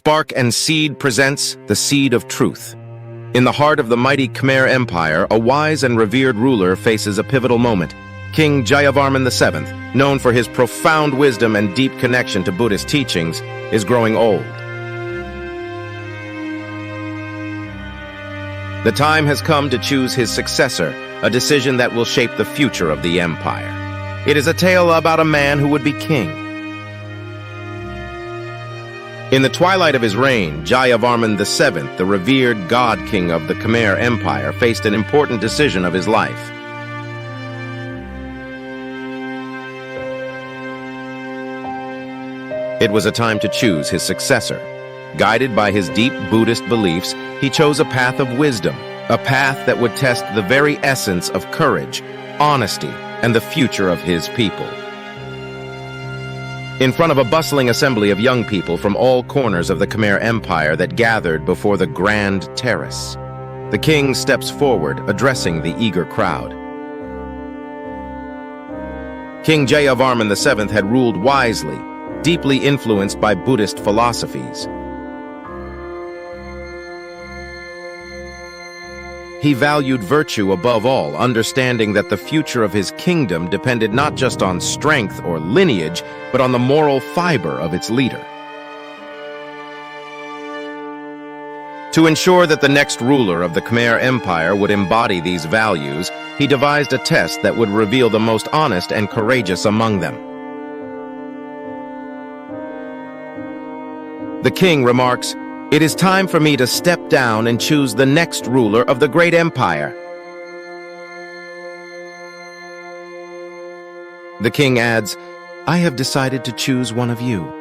Spark and Seed presents the Seed of Truth. In the heart of the mighty Khmer Empire, a wise and revered ruler faces a pivotal moment. King Jayavarman VII, known for his profound wisdom and deep connection to Buddhist teachings, is growing old. The time has come to choose his successor, a decision that will shape the future of the empire. It is a tale about a man who would be king. In the twilight of his reign, Jayavarman VII, the revered god king of the Khmer Empire, faced an important decision of his life. It was a time to choose his successor. Guided by his deep Buddhist beliefs, he chose a path of wisdom, a path that would test the very essence of courage, honesty, and the future of his people. In front of a bustling assembly of young people from all corners of the Khmer Empire that gathered before the grand terrace, the king steps forward, addressing the eager crowd. King Jayavarman VII had ruled wisely, deeply influenced by Buddhist philosophies. He valued virtue above all, understanding that the future of his kingdom depended not just on strength or lineage, but on the moral fiber of its leader. To ensure that the next ruler of the Khmer Empire would embody these values, he devised a test that would reveal the most honest and courageous among them. The king remarks, "It is time for me to step down and choose the next ruler of the great empire." The king adds, "I have decided to choose one of you."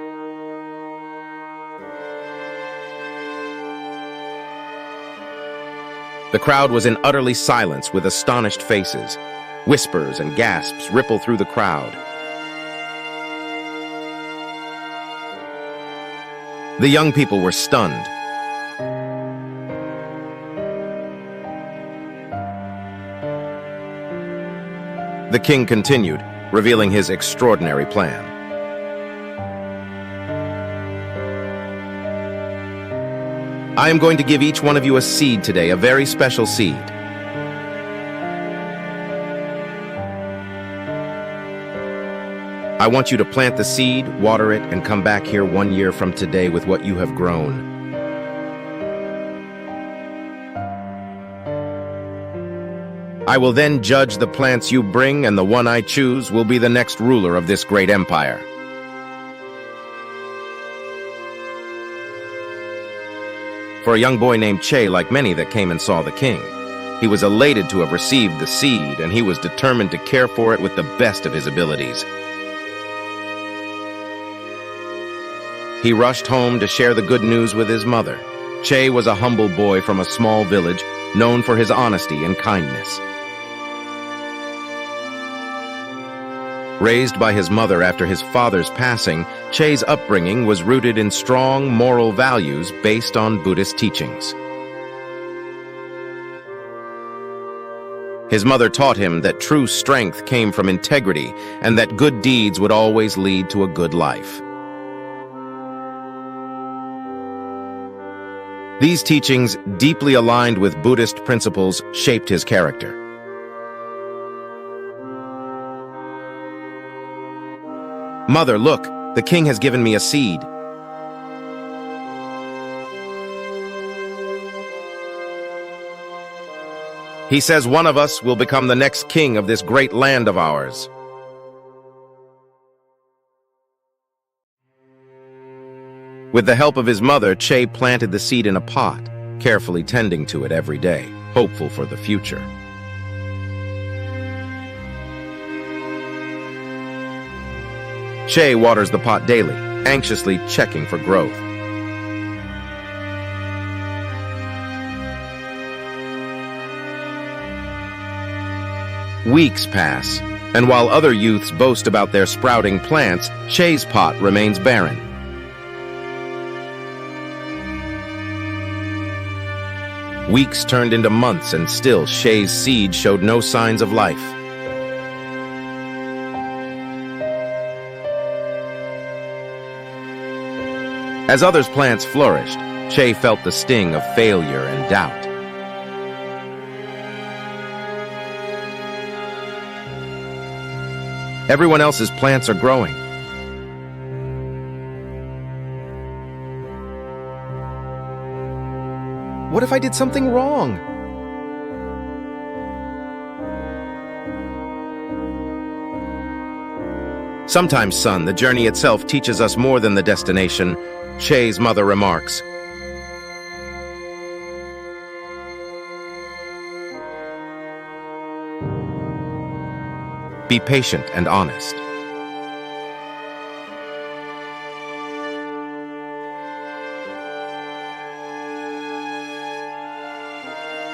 The crowd was in utterly silence with astonished faces. Whispers and gasps ripple through the crowd. The young people were stunned. The king continued, revealing his extraordinary plan. "I am going to give each one of you a seed today, a very special seed. I want you to plant the seed, water it, and come back here 1 year from today with what you have grown. I will then judge the plants you bring, and the one I choose will be the next ruler of this great empire." For a young boy named Chay, like many that came and saw the king, he was elated to have received the seed, and he was determined to care for it with the best of his abilities. He rushed home to share the good news with his mother. Chay was a humble boy from a small village, known for his honesty and kindness. Raised by his mother after his father's passing, Chay's upbringing was rooted in strong moral values based on Buddhist teachings. His mother taught him that true strength came from integrity and that good deeds would always lead to a good life. These teachings, deeply aligned with Buddhist principles, shaped his character. "Mother, look, the king has given me a seed." "He says one of us will become the next king of this great land of ours." With the help of his mother, Chay planted the seed in a pot, carefully tending to it every day, hopeful for the future. Chay waters the pot daily, anxiously checking for growth. Weeks pass, and while other youths boast about their sprouting plants, Chay's pot remains barren. Weeks turned into months, and still Chay's seed showed no signs of life. As others' plants flourished, Chay felt the sting of failure and doubt. Everyone else's plants are growing. What if I did something wrong? Sometimes, son, the journey itself teaches us more than the destination, Chay's mother remarks. Be patient and honest.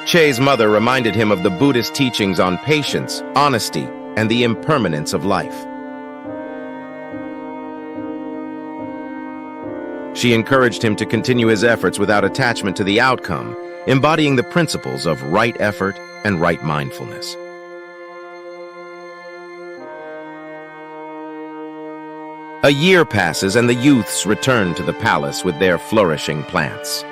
Chay's mother reminded him of the Buddhist teachings on patience, honesty, and the impermanence of life. She encouraged him to continue his efforts without attachment to the outcome, embodying the principles of right effort and right mindfulness. A year passes and the youths return to the palace with their flourishing plants.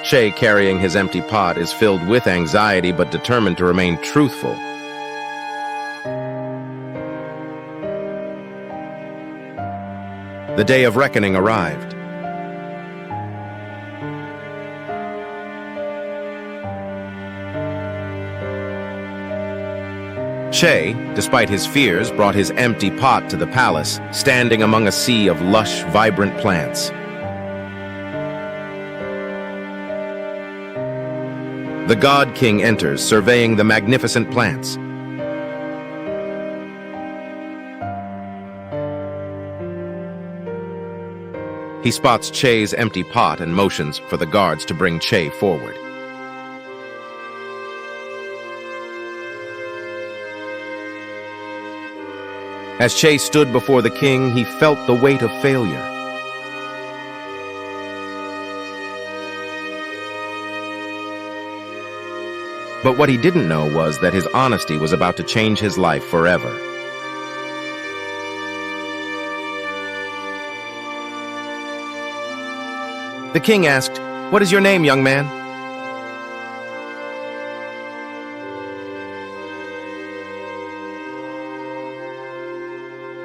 Chay, carrying his empty pot, is filled with anxiety but determined to remain truthful. The day of reckoning arrived. Chay, despite his fears, brought his empty pot to the palace, standing among a sea of lush, vibrant plants. The God King enters, surveying the magnificent plants. He spots Chay's empty pot and motions for the guards to bring Chay forward. As Chay stood before the king, he felt the weight of failure. But what he didn't know was that his honesty was about to change his life forever. The king asked, "What is your name, young man?"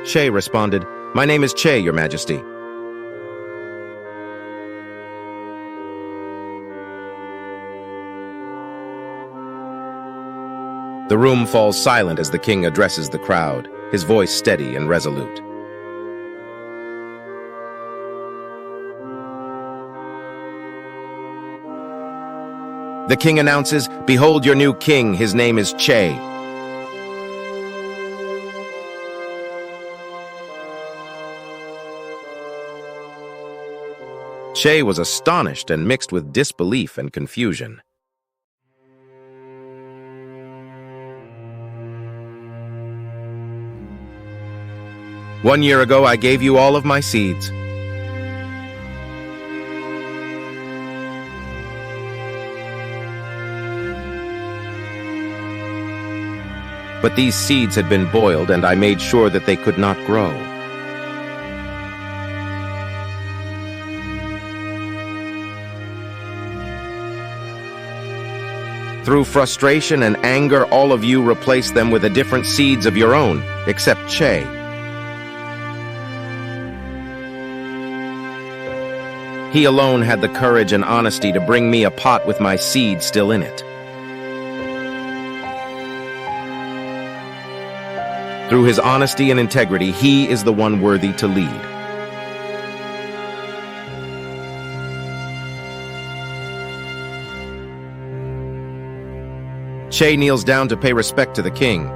Chay responded, "My name is Chay, your majesty." The room falls silent as the king addresses the crowd, his voice steady and resolute. The king announces, "Behold your new king, his name is Chay." Chay was astonished and mixed with disbelief and confusion. "1 year ago, I gave you all of my seeds. But these seeds had been boiled, and I made sure that they could not grow. Through frustration and anger, all of you replaced them with the different seeds of your own, except Chay. He alone had the courage and honesty to bring me a pot with my seed still in it. Through his honesty and integrity, he is the one worthy to lead. Chay kneels down to pay respect to the king.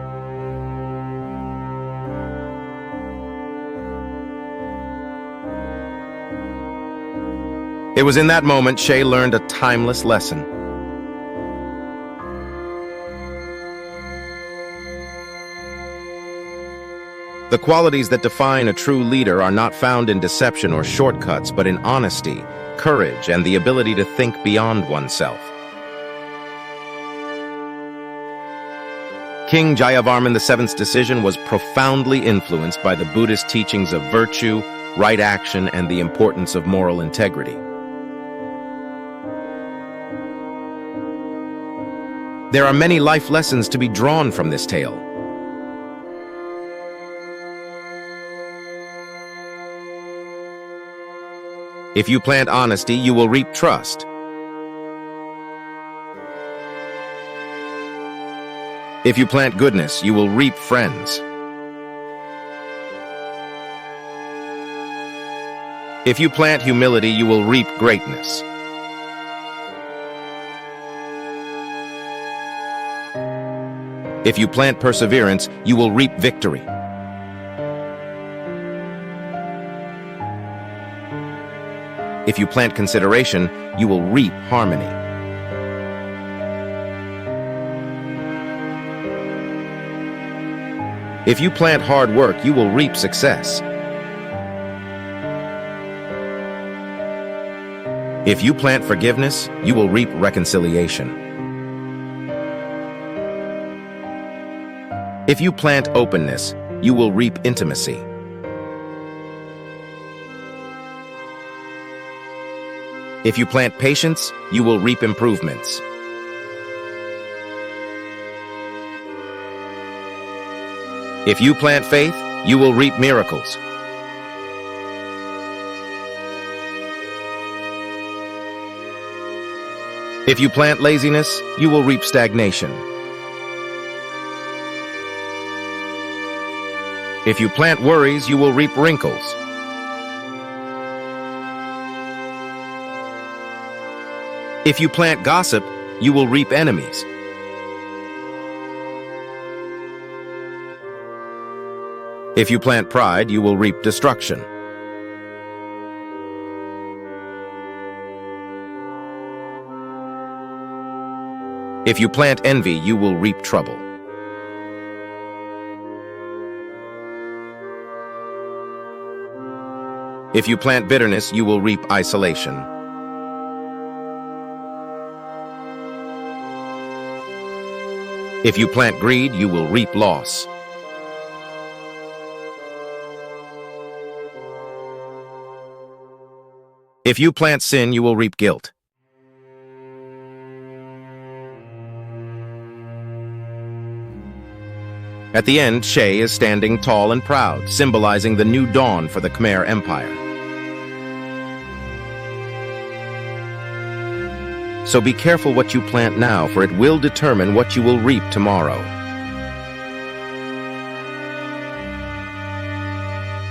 It was in that moment Chay learned a timeless lesson. The qualities that define a true leader are not found in deception or shortcuts, but in honesty, courage, and the ability to think beyond oneself. King Jayavarman VII's decision was profoundly influenced by the Buddhist teachings of virtue, right action, and the importance of moral integrity. There are many life lessons to be drawn from this tale. If you plant honesty, you will reap trust. If you plant goodness, you will reap friends. If you plant humility, you will reap greatness. If you plant perseverance, you will reap victory. If you plant consideration, you will reap harmony. If you plant hard work, you will reap success. If you plant forgiveness, you will reap reconciliation. If you plant openness, you will reap intimacy. If you plant patience, you will reap improvements. If you plant faith, you will reap miracles. If you plant laziness, you will reap stagnation. If you plant worries, you will reap wrinkles. If you plant gossip, you will reap enemies. If you plant pride, you will reap destruction. If you plant envy, you will reap trouble. If you plant bitterness, you will reap isolation. If you plant greed, you will reap loss. If you plant sin, you will reap guilt. At the end, Chay is standing tall and proud, symbolizing the new dawn for the Khmer Empire. So be careful what you plant now, for it will determine what you will reap tomorrow.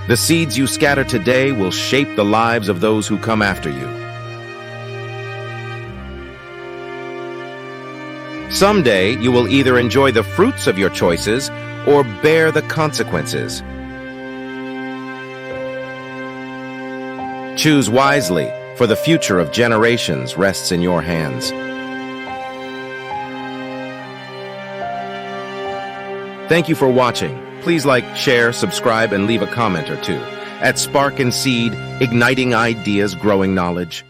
The seeds you scatter today will shape the lives of those who come after you. Someday, you will either enjoy the fruits of your choices or bear the consequences. Choose wisely, for the future of generations rests in your hands. Thank you for watching. Please like, share, subscribe, and leave a comment or two. At Spark and Seed, igniting ideas, growing knowledge.